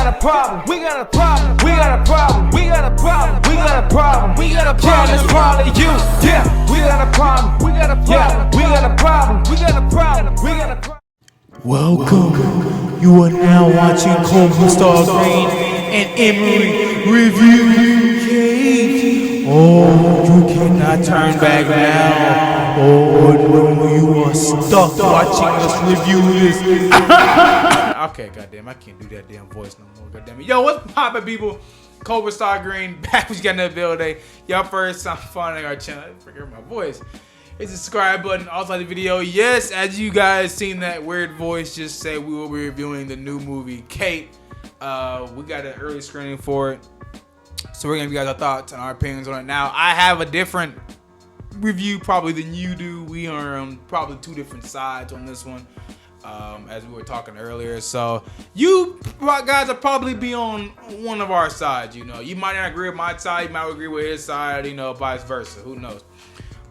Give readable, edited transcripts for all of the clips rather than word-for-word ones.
got a problem. We got a problem. We got a problem. We got a problem. We got a problem. We got a problem. Yeah, it's probably you. Yeah, we got a problem. We got a problem. Yeah, we got a problem. We got a problem. We got a problem. Welcome. You are now watching Cobra Star Green and Emery Review Cage. Oh, you cannot turn back now. Oh, no, you are stuck watching us review this. Okay, goddamn, I can't do that damn voice no more. Goddamn it. Yo, what's poppin', people? Cobra Star Green back with you another video today. Y'all first time finding our channel. I forget my voice. Hit the subscribe button, also like the video. Yes, as you guys seen that weird voice just say, we will be reviewing the new movie Kate. We got an early screening for it, so we're gonna give you guys our thoughts and our opinions on it. Now, I have a different review probably than you do. We are on probably two different sides on this one, as we were talking earlier. So you guys will probably be on one of our sides. You know, you might not agree with my side, you might agree with his side. You know, vice versa. Who knows?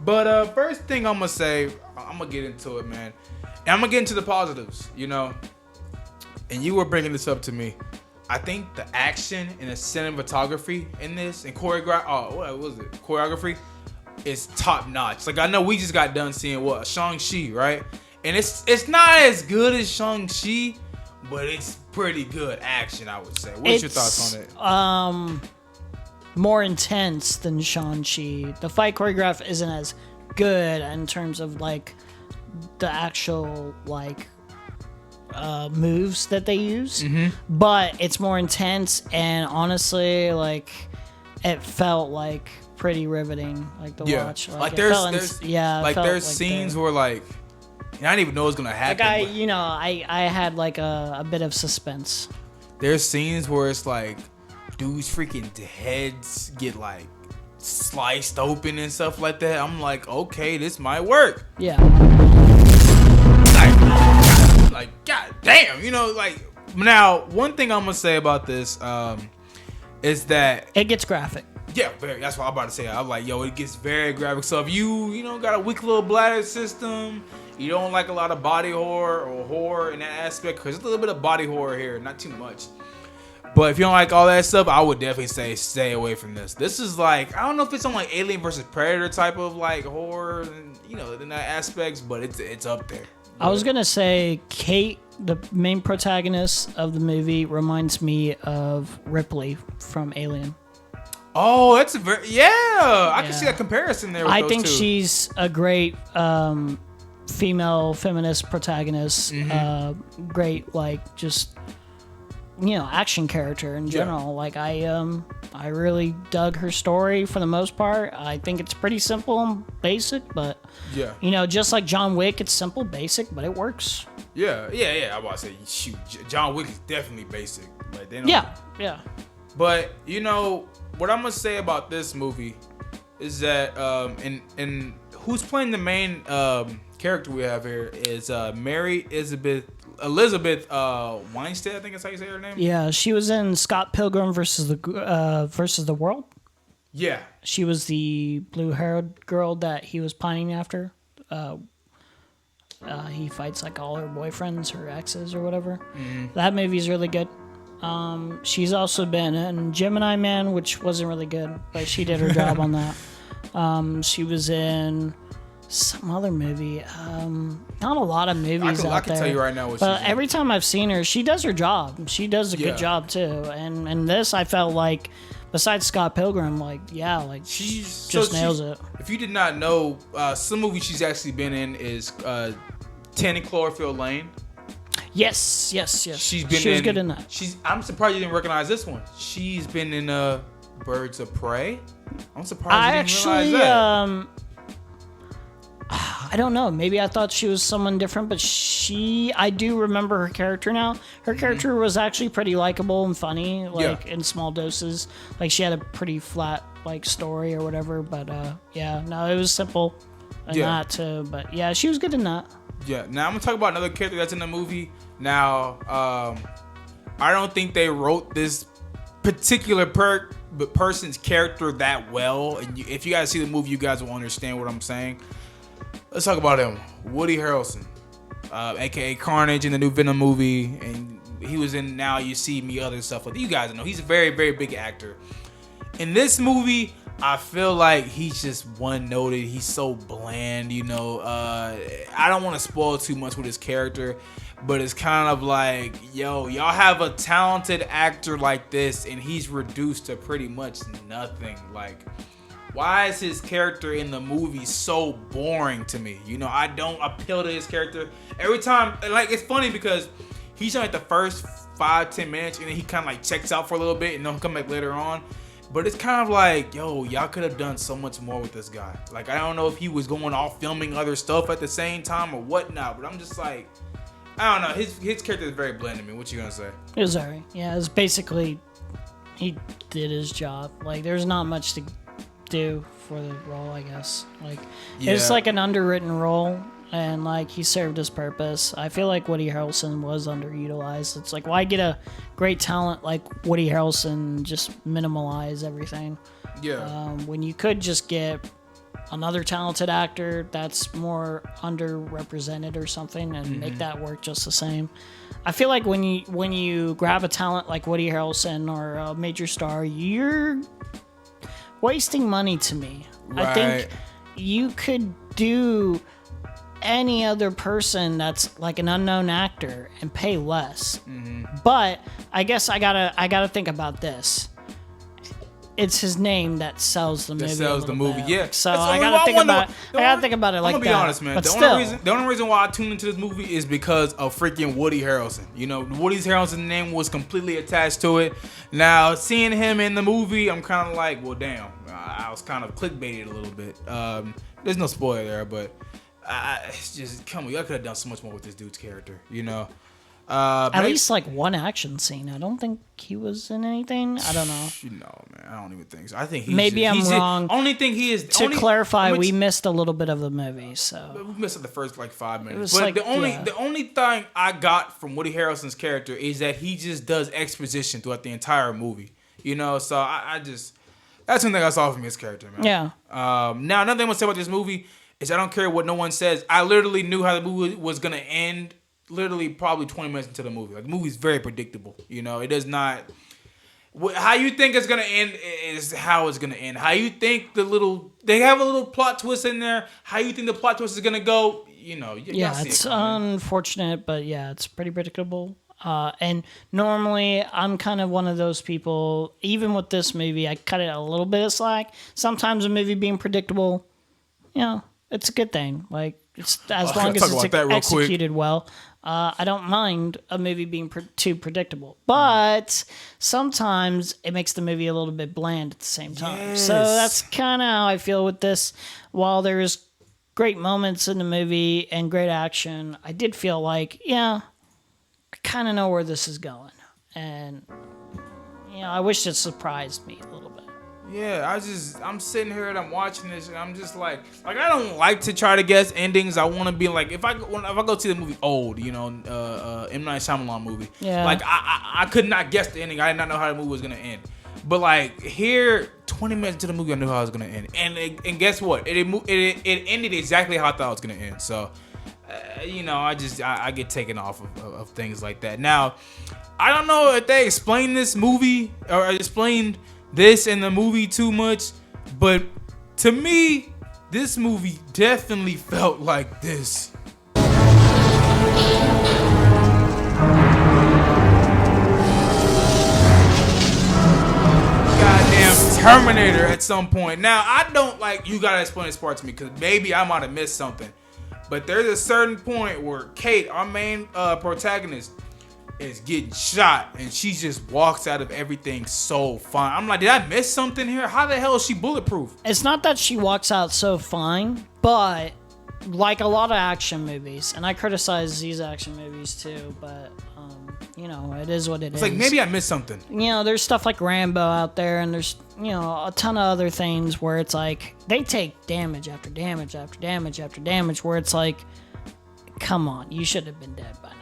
But first thing I'm gonna say, I'm gonna get into it, man. And I'm gonna get into the positives, you know. And you were bringing this up to me. I think the action and the cinematography in this and choreography is top notch. Like, I know we just got done seeing Shang-Chi, right? And it's not as good as Shang-Chi, but it's pretty good action, I would say. What's your thoughts on it? More intense than Shang-Chi. The fight choreograph isn't as good in terms of like the actual like moves that they use, but it's more intense, and honestly, like, it felt like pretty riveting, like to watch. Like there's scenes where like I didn't even know it was gonna happen. Like I had like a bit of suspense. There's scenes where it's like dudes freaking heads get like sliced open and stuff like that. I'm like, okay, this might work. Yeah. Like god damn, you know, like, now one thing I'm gonna say about this is that it gets graphic. Yeah, that's what I'm about to say. I'm like, yo, it gets very graphic. So if you got a weak little bladder system, you don't like a lot of body horror or horror in that aspect, because there's a little bit of body horror here, not too much. But if you don't like all that stuff, I would definitely say stay away from this. This is like, I don't know if it's on like Alien versus Predator type of like horror, and in that aspects, but it's up there. I was gonna say Kate, the main protagonist of the movie, reminds me of Ripley from Alien. Oh, that's a I can see that comparison there. With I those think two. she's a great female feminist protagonist. Great, like, just action character in general. Like, I really dug her story for the most part. I think it's pretty simple and basic, but just like John Wick, it's simple, basic, but it works. Yeah. I was about to say, shoot, John Wick is definitely basic. Like, they don't. Yeah. But what I'm gonna say about this movie is that and who's playing the main character we have here is Mary Elizabeth Weinstein, I think that's how you say her name. Yeah, she was in Scott Pilgrim versus the World. Yeah, she was the blue-haired girl that he was pining after. He fights like all her boyfriends, her exes, or whatever. That movie's really good. She's also been in Gemini Man, which wasn't really good, but she did her job on that. She was in some other movie. Not a lot of movies out there. I can tell you right now what but every time I've seen her, she does her job. She does a good job too. And this, I felt like, besides Scott Pilgrim, she just nails it. If you did not know, some movie she's actually been in is 10 Cloverfield Lane. Yes. She was good in that. I'm surprised you didn't recognize this one. She's been in Birds of Prey. I'm surprised you didn't realize that. I don't know. Maybe I thought she was someone different, but I do remember her character now. Her character was actually pretty likable and funny, in small doses. Like, she had a pretty flat, story or whatever, but it was simple in that too. But yeah, she was good in that. Yeah. Now I'm gonna talk about another character that's in the movie. Now, I don't think they wrote this particular person's character that well. And if you guys see the movie, you guys will understand what I'm saying. Let's talk about him, Woody Harrelson, aka Carnage in the new Venom movie, and he was in Now You See Me, other stuff like that. You guys know he's a very, very big actor. In this movie, I feel like he's just one-noted. He's so bland, you know. I don't want to spoil too much with his character, but it's kind of like, yo, y'all have a talented actor like this, and he's reduced to pretty much nothing. Like, why is his character in the movie so boring to me? You know, I don't appeal to his character. Every time, like, it's funny because he's on like the first 5-10 minutes, and then he kind of like checks out for a little bit, and then he'll come back later on. But it's kind of like, yo, y'all could have done so much more with this guy. Like, I don't know if he was going off filming other stuff at the same time or whatnot, but I'm just like, I don't know. His character is very bland to me. What you gonna say? It was alright. Yeah, it was basically, he did his job. Like, there's not much to do for the role, I guess. Like, it's like an underwritten role, and like he served his purpose. I feel like Woody Harrelson was underutilized. It's like, why get a great talent like Woody Harrelson, just minimalize everything? Yeah. When you could just get another talented actor that's more underrepresented or something and make that work just the same. I feel like when you grab a talent like Woody Harrelson or a major star, you're wasting money to me. Right. I think you could do any other person that's like an unknown actor and pay less. But I guess I gotta think about this. It's his name that sells the movie. Sells the movie, bit. yeah. So That's the I only gotta why think about it like that. I'm gonna be honest, man. But The only reason why I tuned into this movie is because of freaking Woody Harrelson. You know, Woody Harrelson's name was completely attached to it. Now, seeing him in the movie, I'm kind of like, well, damn. I was kind of clickbaited a little bit. There's no spoiler there, but it's just, come on, y'all could have done so much more with this dude's character, you know? At least like one action scene. I don't think he was in anything. I don't know. No, man, I don't even think so. I think he's Maybe I'm wrong. Only thing he is To clarify, we missed a little bit of the movie, so we missed the first like 5 minutes. was But like, the only thing I got from Woody Harrelson's character is that he just does exposition throughout the entire movie. You know, so I just, that's one thing I saw from his character, man. yeah. Now another thing I'm gonna say about this movie is I don't care what no one says. I literally knew how the movie was gonna end. Literally, probably 20 minutes into the movie. Like, the movie's very predictable. You know, it does not. How you think it's gonna end is how it's gonna end. How you think they have a little plot twist in there. How you think the plot twist is gonna go? You know, Yeah, it's unfortunate, but yeah, it's pretty predictable. And normally, I'm kind of one of those people. Even with this movie, I cut it a little bit of slack. Sometimes a movie being predictable, you know, it's a good thing. Like, it's as long as it's executed well. I don't mind a movie being too predictable, but sometimes it makes the movie a little bit bland at the same time. Yes. So that's kind of how I feel with this. While there's great moments in the movie and great action, I did feel like, yeah, I kind of know where this is going. And, you know, I wish it surprised me a little bit. Yeah, I'm sitting here and I'm watching this and I'm just like I don't like to try to guess endings. I want to be like, if I go see the movie Old, you know, M. Night Shyamalan movie, yeah, like I could not guess the ending. I did not know how the movie was gonna end. But like here, 20 minutes into the movie, I knew how it was gonna end. And guess what? It ended exactly how I thought it was gonna end. So, you know, I get taken off of things like that. Now, I don't know if they explained this movie or explained this in the movie too much, but to me, this movie definitely felt like this. Goddamn Terminator at some point. Now, I don't like, you gotta explain this part to me, because maybe I might have missed something. But there's a certain point where Kate, our main protagonist, is getting shot and she just walks out of everything so fine. I'm like, did I miss something here? How the hell is she bulletproof? It's not that she walks out so fine, but like a lot of action movies, and I criticize these action movies too, but you know, it is what it is. It's like, maybe I missed something. You know, there's stuff like Rambo out there, and there's, you know, a ton of other things where it's like they take damage after damage after damage after damage, where it's like, come on, you should have been dead by now.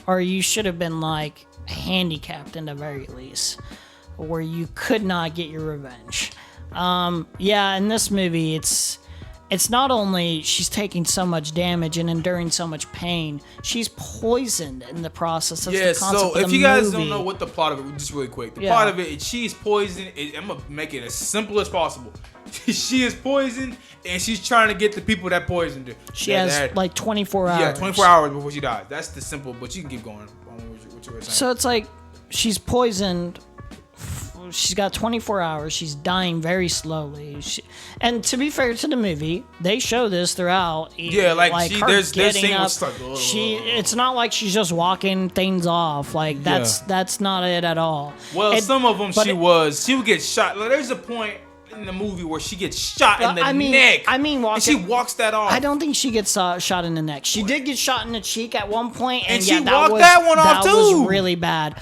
Or you should have been, like, handicapped in the very least, where you could not get your revenge. Yeah, in this movie, it's it's not only she's taking so much damage and enduring so much pain, she's poisoned in the process. That's Yeah, the concept so of if the you guys movie. don't know what the plot of it, just really quick, the Yeah. plot of it is she's poisoned. I'm gonna make it as simple as possible. She is poisoned, and she's trying to get the people that poisoned her. She has like 24 hours. Yeah, 24 hours before she dies. That's the simple, but you can keep going. What you were saying. So it's like she's poisoned. She's got 24 hours. She's dying very slowly. And to be fair to the movie, they show this throughout. Yeah, like her there's getting scene up. was stuck. It's not like she's just walking things off. Like that's not it at all. Well, some of them but she would get shot. Like, there's a point in the movie where she gets shot in the neck. And she walks that off. I don't think she gets shot in the neck. She did get shot in the cheek at one point, and she yeah, walked that one off that too. was really bad.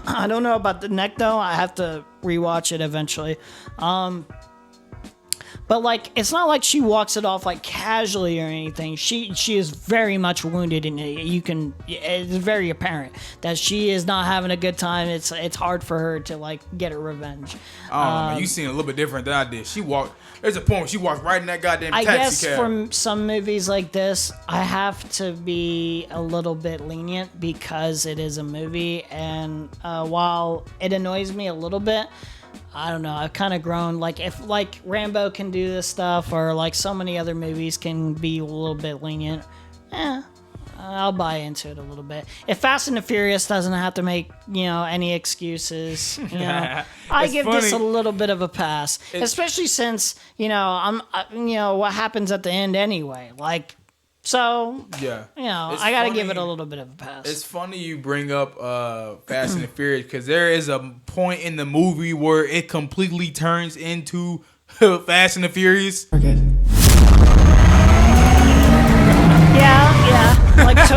I don't know about the neck though. I have to rewatch it eventually. But like, it's not like she walks it off like casually or anything. She is very much wounded, and it's very apparent that she is not having a good time. It's hard for her to like get her revenge. I don't know, man. You seen it a little bit different than I did. There's a point where she walked right in that goddamn I taxi guess cab. for some movies like this, I have to be a little bit lenient because it is a movie, and while it annoys me a little bit, I don't know, I've kind of grown. Like, if like Rambo can do this stuff, or like so many other movies can be a little bit lenient, I'll buy into it a little bit. If Fast and the Furious doesn't have to make, any excuses, I give this a little bit of a pass, especially since, what happens at the end anyway. Like, so, I got to give it a little bit of a pass. It's funny you bring up Fast and the Furious, because there is a point in the movie where it completely turns into Fast and the Furious. Okay. Yeah. Like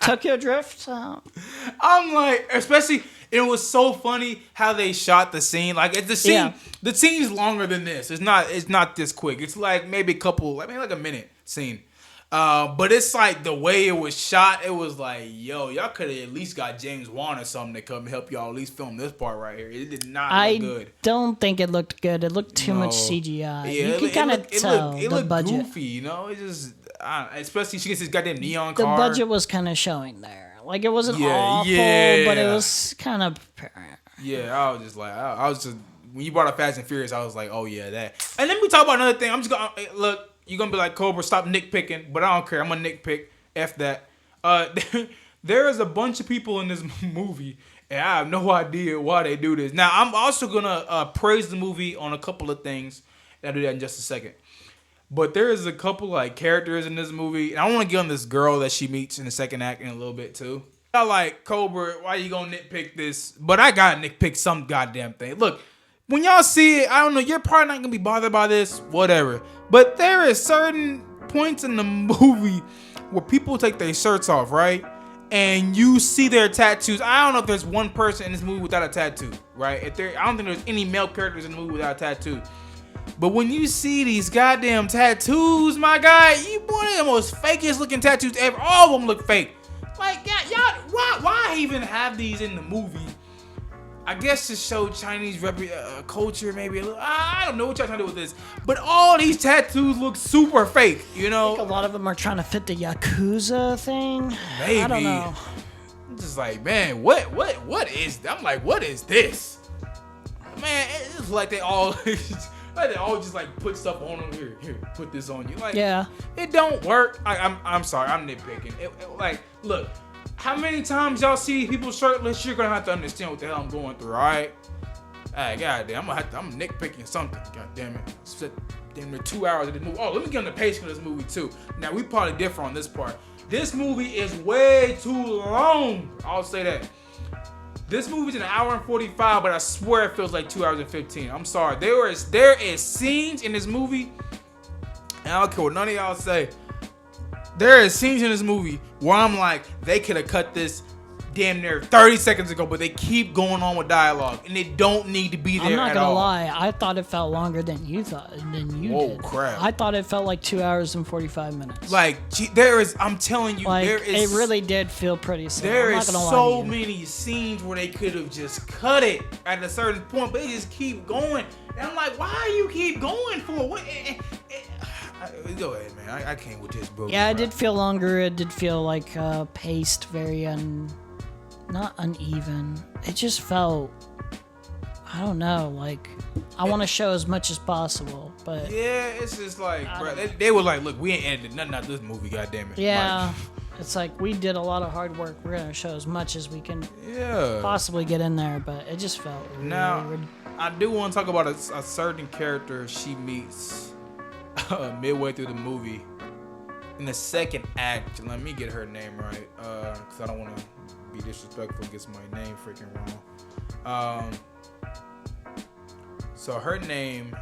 Tokyo Drift. I'm like, especially, it was so funny how they shot the scene. Like, the scene, Yeah. the scene's longer than this. It's not this quick. It's like maybe like a minute scene. But it's like the way it was shot, it was like, yo, y'all could have at least got James Wan or something to come help y'all at least film this part right here. It did not look good. I don't think it looked good. It looked too much CGI. You can kind of tell it the looked budget. goofy, It just, especially she gets this goddamn neon The car. budget was kind of showing there. Like, it wasn't Yeah, awful, yeah. but it was kind of apparent. Yeah, I was just like, when you brought up Fast and Furious, I was like, oh yeah, that. And let me talk about another thing. I'm just gonna look. You're gonna be like, Cobra, stop nitpicking, but I don't care. I'm gonna nitpick. F that. There is a bunch of people in this movie, and I have no idea why they do this. Now, I'm also gonna praise the movie on a couple of things. I'll do that in just a second. But there is a couple like characters in this movie, and I want to get on this girl that she meets in the second act in a little bit too. I like, Cobra, why you gonna nitpick this? But I gotta nitpick some goddamn thing. Look, when y'all see it, I don't know, you're probably not gonna be bothered by this, whatever. But there is certain points in the movie where people take their shirts off, right? And you see their tattoos. I don't know if there's one person in this movie without a tattoo, right? I don't think there's any male characters in the movie without a tattoo. But when you see these goddamn tattoos, my guy, you one of the most fakest looking tattoos ever. All of them look fake. Like, y'all, why even have these in the movie? I guess to show Chinese culture, maybe a little. I don't know what y'all trying to do with this, but all these tattoos look super fake. I think a lot of them are trying to fit the Yakuza thing. Maybe. I don't know. I'm just like, man, what is? I'm like, what is this? Man, it's like they all. Like they all just like put stuff on them. Here, put this on you. Like, Yeah. it don't work. I'm sorry, I'm nitpicking. Like, look, how many times y'all see people shirtless? You're gonna have to understand what the hell I'm going through. All right. Hey, goddamn, I'm nitpicking something. God damn it. Damn near 2 hours of this movie. Oh, let me get on the pacing of this movie too. Now we probably differ on this part. This movie is way too long. I'll say that. This movie's an hour and 45, but I swear it feels like 2 hours and 15. I'm sorry. There is scenes in this movie, and I don't care what none of y'all say. There is scenes in this movie where I'm like, they could have cut this damn near 30 seconds ago, but they keep going on with dialogue, and they don't need to be there at all. I'm not gonna lie. I thought it felt longer than you thought. Whoa, did. crap. I thought it felt like 2 hours and 45 minutes. Like, there is, I'm telling you, Like, there is. it really did feel pretty slow. There I'm is not gonna lie so to you. many scenes where they could have just cut it at a certain point, but they just keep going. And I'm like, why you keep going for? What? Go ahead, man. I came with this, bro. Yeah, it did feel longer. It did feel like paced, very not uneven. It just felt, I don't know, like I want to show as much as possible, but Yeah, it's just like, bro, they were like, look, we ain't edited nothing out of this movie, goddamn it. yeah, it's like we did a lot of hard work. We're gonna show as much as we can Yeah. possibly get in there, but it just felt really Now, weird. I do want to talk about a certain character she meets midway through the movie. In the second act, let me get her name right, because I don't want to be disrespectful and get my name freaking wrong. So her name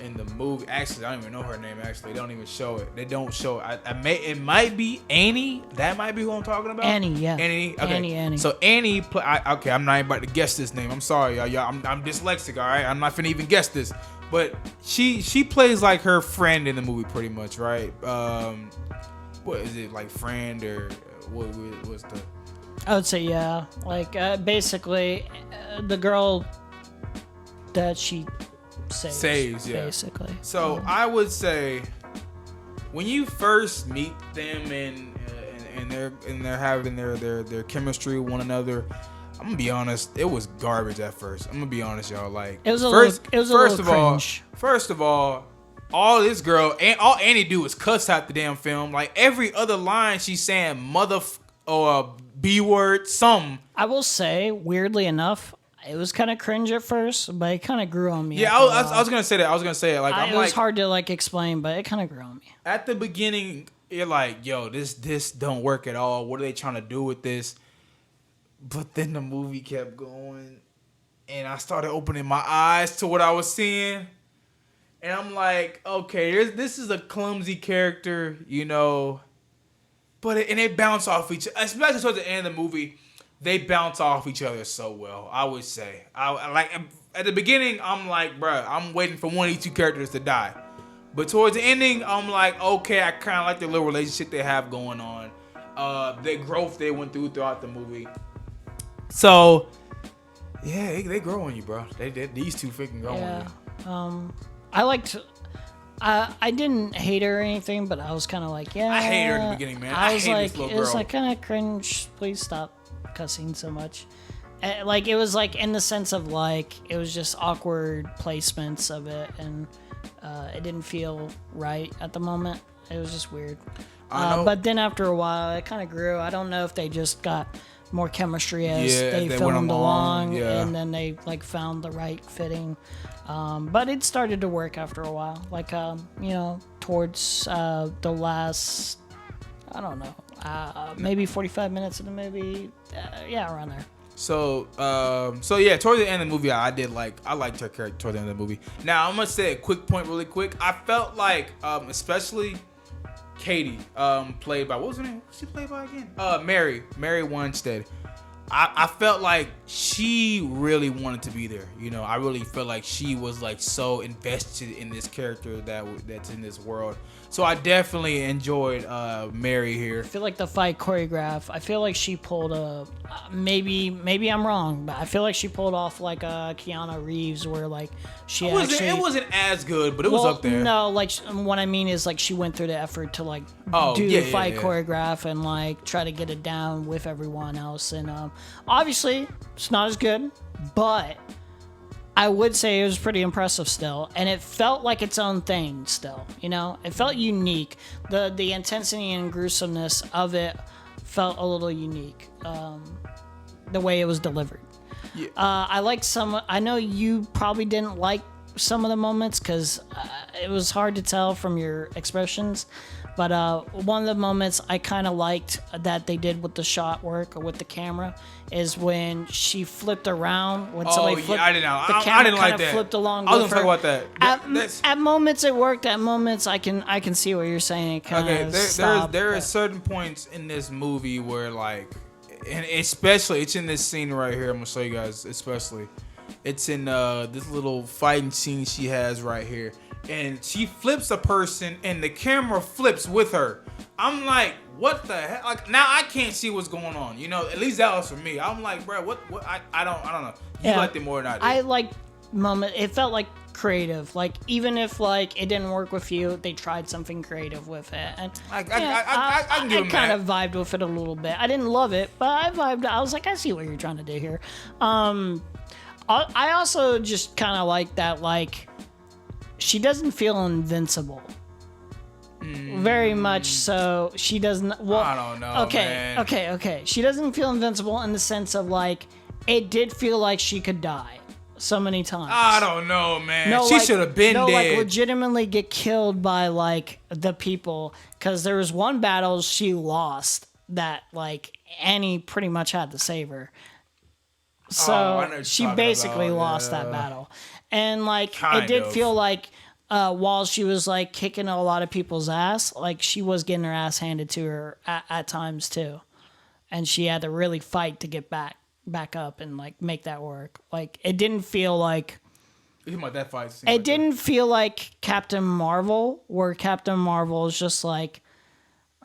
in the movie, actually, I don't even know her name. Actually, they don't even show it. They don't show it. It might be Annie. That might be who I'm talking about. Annie, yeah. Annie. Okay. Annie. So Annie. Okay, I'm not even about to guess this name. I'm sorry, y'all. I'm dyslexic. All right. I'm not finna even guess this. But she plays like her friend in the movie, pretty much, right? What is it, like friend or what's the? I would say yeah, like basically the girl that she saves yeah. basically. So I would say when you first meet them and they're having their chemistry with one another, I'm gonna be honest, it was garbage at first. I'm gonna be honest, y'all. Like It was a little cringe. First of all this girl and all Annie do is cuss out the damn film. Like every other line she's saying mother or B word, something. I will say, weirdly enough, it was kind of cringe at first, but it kind of grew on me. Yeah, I was gonna say that. I was gonna say it. Like it was hard to like explain, but it kind of grew on me. At the beginning, you're like, yo, this don't work at all. What are they trying to do with this? But then the movie kept going, and I started opening my eyes to what I was seeing. And I'm like, okay, this is a clumsy character, you know. And they bounce off each other. Especially towards the end of the movie, they bounce off each other so well, I would say. I like at the beginning, I'm like, bruh, I'm waiting for one of these two characters to die. But towards the ending, I'm like, okay, I kind of like the little relationship they have going on. The growth they went throughout the movie. So, yeah, they grow on you, bro. These two freaking grow on you. I liked. I didn't hate her or anything, but I was kind of like, yeah. I hated her in the beginning, man. I was hated like, this little it was girl. like kind of cringe. Please stop cussing so much. Like it was like in the sense of like it was just awkward placements of it, and it didn't feel right at the moment. It was just weird. But then after a while, it kind of grew. I don't know if they just got more chemistry as they filmed along, and then they like found the right fitting. But it started to work after a while, like towards the last, I don't know, maybe 45 minutes of the movie, around there. So yeah, towards the end of the movie, I liked her character towards the end of the movie. Now I'm gonna say a quick point, really quick. I felt like, especially Katie, played by, what was her name? What's she played by again? Mary Winstead. I felt like she really wanted to be there. You know, I really felt like she was like so invested in this character that's in this world. So I definitely enjoyed Mary here. I feel like the fight choreograph. I feel like she pulled a maybe I'm wrong, but I feel like she pulled off like a Keanu Reeves, where like it wasn't as good, but it was up there. No, like what I mean is like she went through the effort to like do the fight choreograph and like try to get it down with everyone else, and obviously it's not as good, but I would say it was pretty impressive still, and it felt like its own thing still, you know? It felt unique. The intensity and gruesomeness of it felt a little unique, the way it was delivered. Yeah. I liked some, I know you probably didn't like some of the moments because it was hard to tell from your expressions, but one of the moments I kind of liked that they did with the shot work or with the camera is when she flipped around. When somebody flipped, I didn't know. The camera I didn't like that. Flipped along I was with gonna her. talk about that. At moments it worked. At moments I can see what you're saying. It kind of stopped. There are certain points in this movie where like, and especially it's in this scene right here. I'm gonna show you guys. Especially, it's in this little fighting scene she has right here. And she flips a person, and the camera flips with her. I'm like, what the heck? Like now, I can't see what's going on. You know, at least that was for me. I'm like, bro, what? I don't know. You liked it more than I did. I liked moment. It felt like creative. Like even if like it didn't work with you, they tried something creative with it. And I can give him kind that. of vibed with it a little bit. I didn't love it, but I vibed. I was like, I see what you're trying to do here. I also just kind of like that. Like she doesn't feel invincible. Very much so. She doesn't. Well, I don't know. Man. Okay. She doesn't feel invincible in the sense of like it did feel like she could die so many times. I don't know, man. No, She like- should have been no, dead. like legitimately get killed by like the people. Because there was one battle she lost that like Annie pretty much had to save her. I know what So you're she talking basically about, lost yeah. that battle, and like Kind it did of. feel like while she was like kicking a lot of people's ass, like she was getting her ass handed to her at times too, and she had to really fight to get back up and like make that work. Like it didn't feel like. You talking about that fight scene? It didn't feel like Captain Marvel, where Captain Marvel is just like,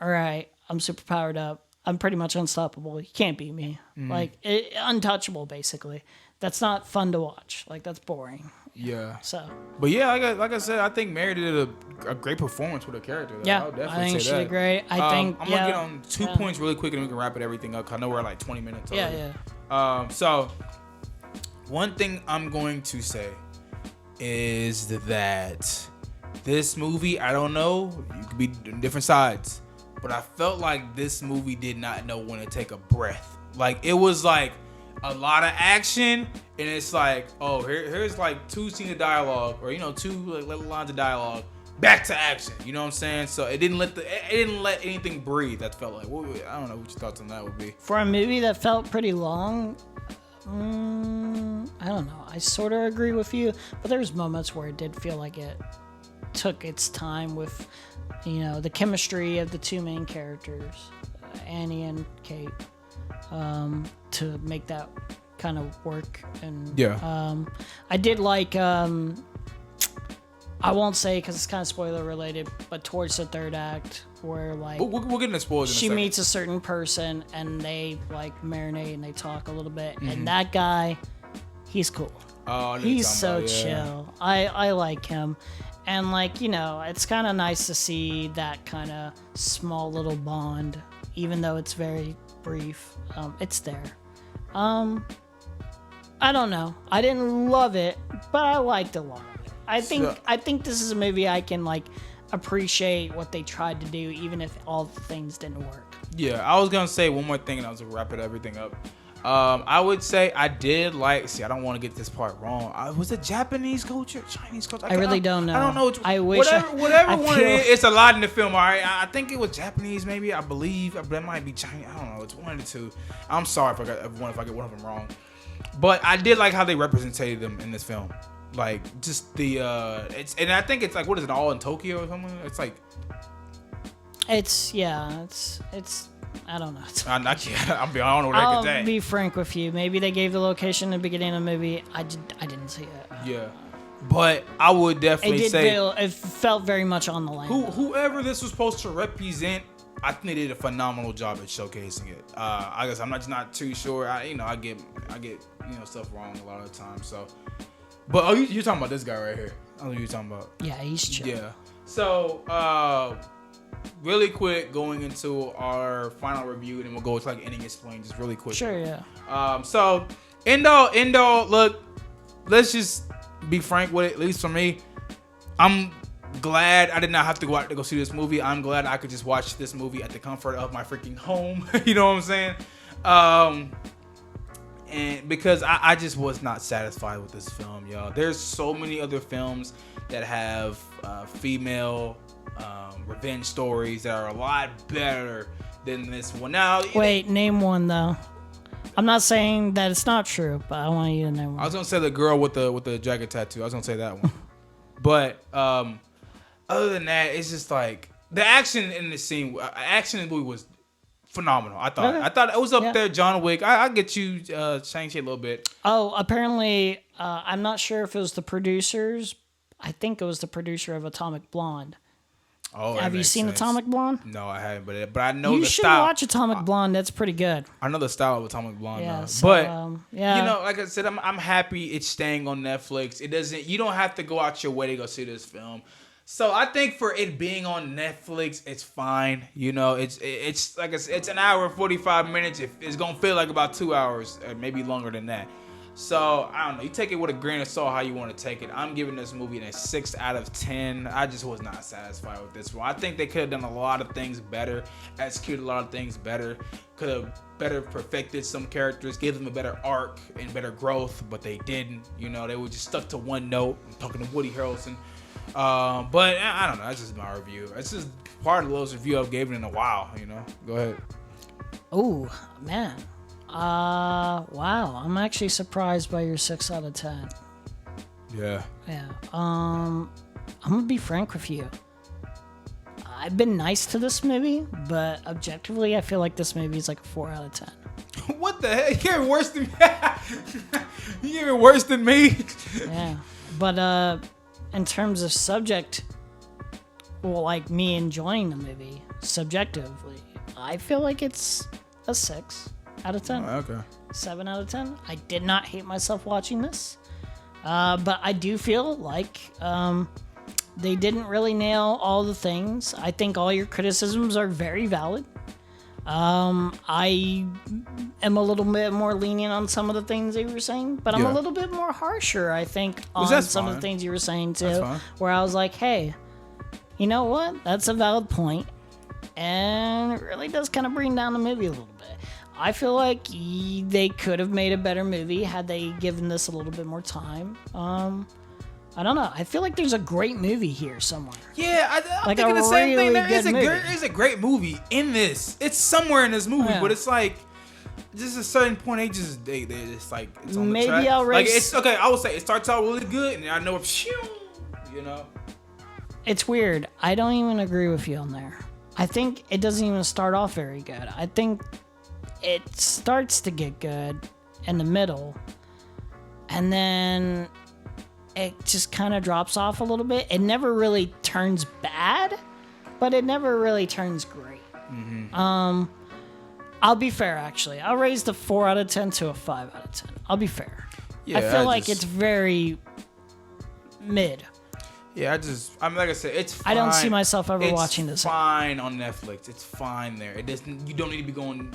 all right, I'm super powered up. I'm pretty much unstoppable. You can't beat me. Like, untouchable, basically. That's not fun to watch. Like, that's boring. Yeah. So, But yeah, like I said, I think Mary did a great performance with her character. Though. yeah, I would definitely I think say she that. did great. I think, I'm yeah. gonna get on 2 yeah. points really quick and we can wrap everything up. 'Cause I know we're at like 20 minutes. Yeah, Already. yeah. So, one thing I'm going to say is that this movie, I don't know, you could be on different sides, but I felt like this movie did not know when to take a breath. Like, it was like a lot of action, and it's like, oh, here's like 2 scenes of dialogue, or 2 like little lines of dialogue. Back to action, you know what I'm saying? So it didn't let anything breathe. That felt like, I don't know what your thoughts on that would be. For a movie that felt pretty long, I don't know. I sort of agree with you, but there's moments where it did feel like it took its time with, the chemistry of the 2 main characters, Annie and Kate, to make that kind of work. And Yeah. I did like. I won't say because it's kind of spoiler related, but towards the 3rd act, where like We'll get into spoilers in a she second. meets a certain person and they like marinate and they talk a little bit, Mm-hmm. and that guy, he's cool. Oh, I know what He's you're so talking about, yeah. chill. I like him, and like it's kind of nice to see that kind of small little bond, even though it's very brief. It's there. I don't know. I didn't love it, but I liked a lot of it. I think this is a movie I can like appreciate what they tried to do, even if all the things didn't work. Yeah, I was gonna say one more thing, and I was gonna wrap everything up. I would say I did like. See, I don't want to get this part wrong. Was it Japanese culture, Chinese culture? I really don't know. I don't know. I wish whatever I one feel- it is. It's a lot in the film. All right, I think it was Japanese, maybe. I believe, but it might be Chinese. I don't know. It's one of the 2. I'm sorry if I get one of them wrong. But I did like how they represented them in this film. Like just the and I think it's like, what is it, all in Tokyo or something? It's like it's I don't know. I don't know what I I'll can say. be frank with you. Maybe they gave the location in the beginning of the movie. I didn't see it. Yeah, but I would It definitely did say feel. It felt very much on the line. whoever this was supposed to represent, I think they did a phenomenal job at showcasing it. I guess I'm not too sure. I get stuff wrong a lot of the time. So, but you're talking about this guy right here. I know who you're talking about. Yeah, he's chill. Yeah. So, really quick, going into our final review, and then we'll go to like ending explain just really quick. Sure, yeah. So, Endo, look, let's just be frank with it. At least for me, I'm glad I did not have to go out to go see this movie. I'm glad I could just watch this movie at the comfort of my freaking home. You know what I'm saying? And because I just was not satisfied with this film, y'all. There's so many other films that have female revenge stories that are a lot better than this one. Now, Wait, name one though. I'm not saying that it's not true, but I want you to name I one. was gonna say the girl with the dragon tattoo. I was gonna say that one. But other than that, it's just like the action in the scene. Action in the movie was phenomenal. I thought. Okay. I thought it was up Yeah. there. John Wick. I get you, Shang-Chi a little bit. Oh, apparently, I'm not sure if it was the producers. I think it was the producer of Atomic Blonde. Oh, that Have you makes seen sense. Atomic Blonde? No, I haven't, but I know You the should style. watch Atomic Blonde. That's pretty good. I know the style of Atomic Blonde, Yeah, now. so, But yeah. you know, like I said, I'm happy it's staying on Netflix. It doesn't. You don't have to go out your way to go see this film. So I think for it being on Netflix, it's fine. You know, it's like it's an hour and 45 minutes. It's gonna feel like about 2 hours, or maybe longer than that. So I don't know. You take it with a grain of salt how you want to take it. I'm giving this movie a 6 out of 10. I just was not satisfied with this one. I think they could have done a lot of things better, executed a lot of things better, could have better perfected some characters, gave them a better arc and better growth, but they didn't. You know, they were just stuck to one note. I'm talking to Woody Harrelson. But I don't know. That's just my review. It's just part of the lowest review I've given in a while. You know, go ahead. Oh man. Wow. I'm actually surprised by your 6 out of 10. Yeah. Yeah. I'm gonna be frank with you. I've been nice to this movie, but objectively, I feel like this movie is like a 4 out of 10. What the heck? You gave it worse than me. You gave it worse than me. Yeah. But in terms of subject, well, like me enjoying the movie subjectively, I feel like it's a 6 out of 10. Oh, okay. 7 out of 10. I did not hate myself watching this. But I do feel like they didn't really nail all the things. I think all your criticisms are very valid. I am a little bit more lenient on some of the things they were saying, but I'm Yeah. a little bit more harsher, I think, on that's some of fine. the things you were saying That's too. fine. Where I was like, hey, you know what? That's a valid point, and it really does kind of bring down the movie a little bit. I feel like they could have made a better movie had they given this a little bit more time. I don't know. I feel like there's a great movie here somewhere. Yeah, I'm Like thinking a the same really thing. There good movie. is a great movie in this. It's somewhere in this movie, Yeah. but it's like just a certain point. They just like it's on Maybe the track. I'll like raise- it's okay. I would say it starts out really good, and I know it's you know. It's weird. I don't even agree with you on there. I think it doesn't even start off very good. I think it starts to get good in the middle, and then it just kind of drops off a little bit. It never really turns bad, but it never really turns great. I'll be fair, actually. I'll raise the 4 out of 10 to a 5 out of 10. I'll be fair. Yeah, I feel like it's very mid. Yeah, I'm like I said, it's fine. I don't see myself ever It's watching this. fine on Netflix. It's fine there. It doesn't. You don't need to be going.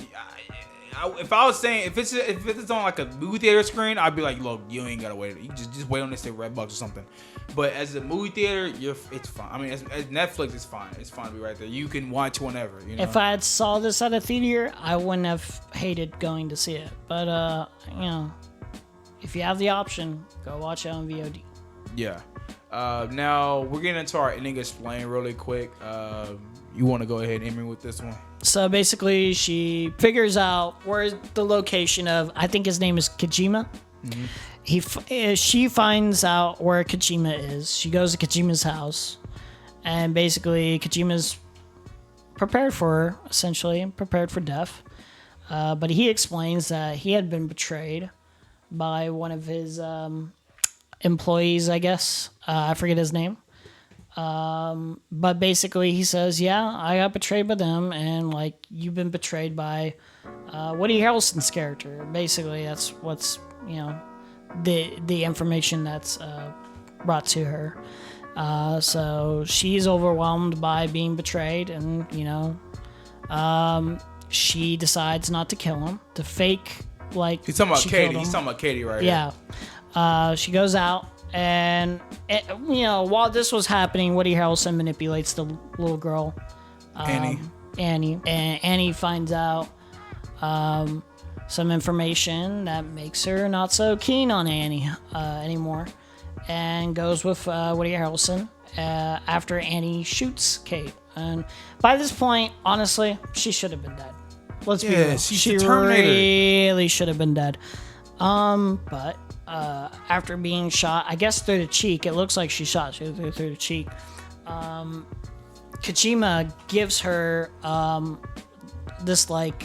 If I was saying if it's on like a movie theater screen, I'd be like, look, you ain't gotta wait. You just wait on this at Redbox or something. But as a movie theater, it's fine. I mean, as Netflix, it's fine. It's fine to be right there. You can watch whenever. You know. If I had saw this at a theater, I wouldn't have hated going to see it. But you know, if you have the option, go watch it on VOD. Yeah. Now we're getting into our ending explain really quick. You want to go ahead and end me with this one? So basically, she figures out where's the location of, I think his name is Kojima. She finds out where Kojima is. She goes to Kojima's house, and basically Kojima's prepared for her, essentially prepared for death. But he explains that he had been betrayed by one of his employees, I guess. I forget his name. But basically he says, yeah, I got betrayed by them, and like you've been betrayed by Woody Harrelson's character. Basically that's what's, you know, the information that's brought to her. So she's overwhelmed by being betrayed, and you know, she decides not to kill him, to fake like He's talking about she Katie. killed him. He's talking about Katie right here. Yeah. She goes out, and you know, while this was happening, Woody Harrelson manipulates the little girl, Annie, and Annie finds out some information that makes her not so keen on Annie anymore, and goes with Woody Harrelson after Annie shoots Kate. And by this point, honestly, she should have been dead. Let's be real. she's She the Terminator. really should have been dead. But after being shot, I guess through the cheek, it looks like she shot through the cheek. Kojima gives her this like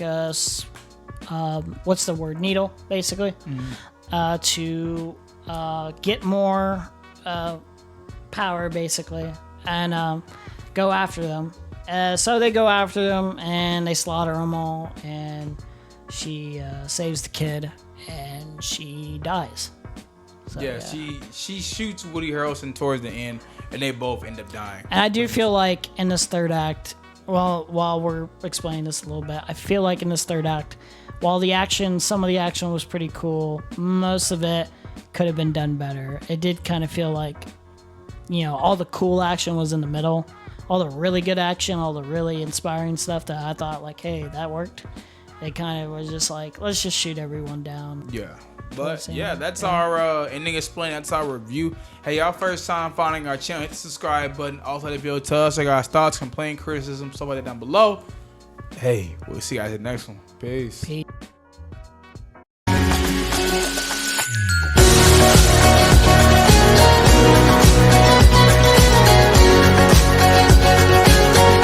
what's the word? Needle, basically, to get more power, basically. And go after them. So they go after them and they slaughter them all, and she saves the kid and she dies. So, yeah, she shoots Woody Harrelson towards the end, and they both end up dying. And I do feel like in this third act, well, while we're explaining this a little bit, I feel like in this third act, while some of the action was pretty cool, most of it could have been done better. It did kind of feel like, all the cool action was in the middle. All the really good action, all the really inspiring stuff that I thought, like, hey, that worked. It kind of was just like, let's just shoot everyone down. Yeah. But yeah, that's our ending explain. That's our review. Hey, y'all first time finding our channel, hit the subscribe button. Also, if you tell us your guys' thoughts, complaint, criticism, stuff like that down below. Hey, we'll see you guys in the next one. Peace.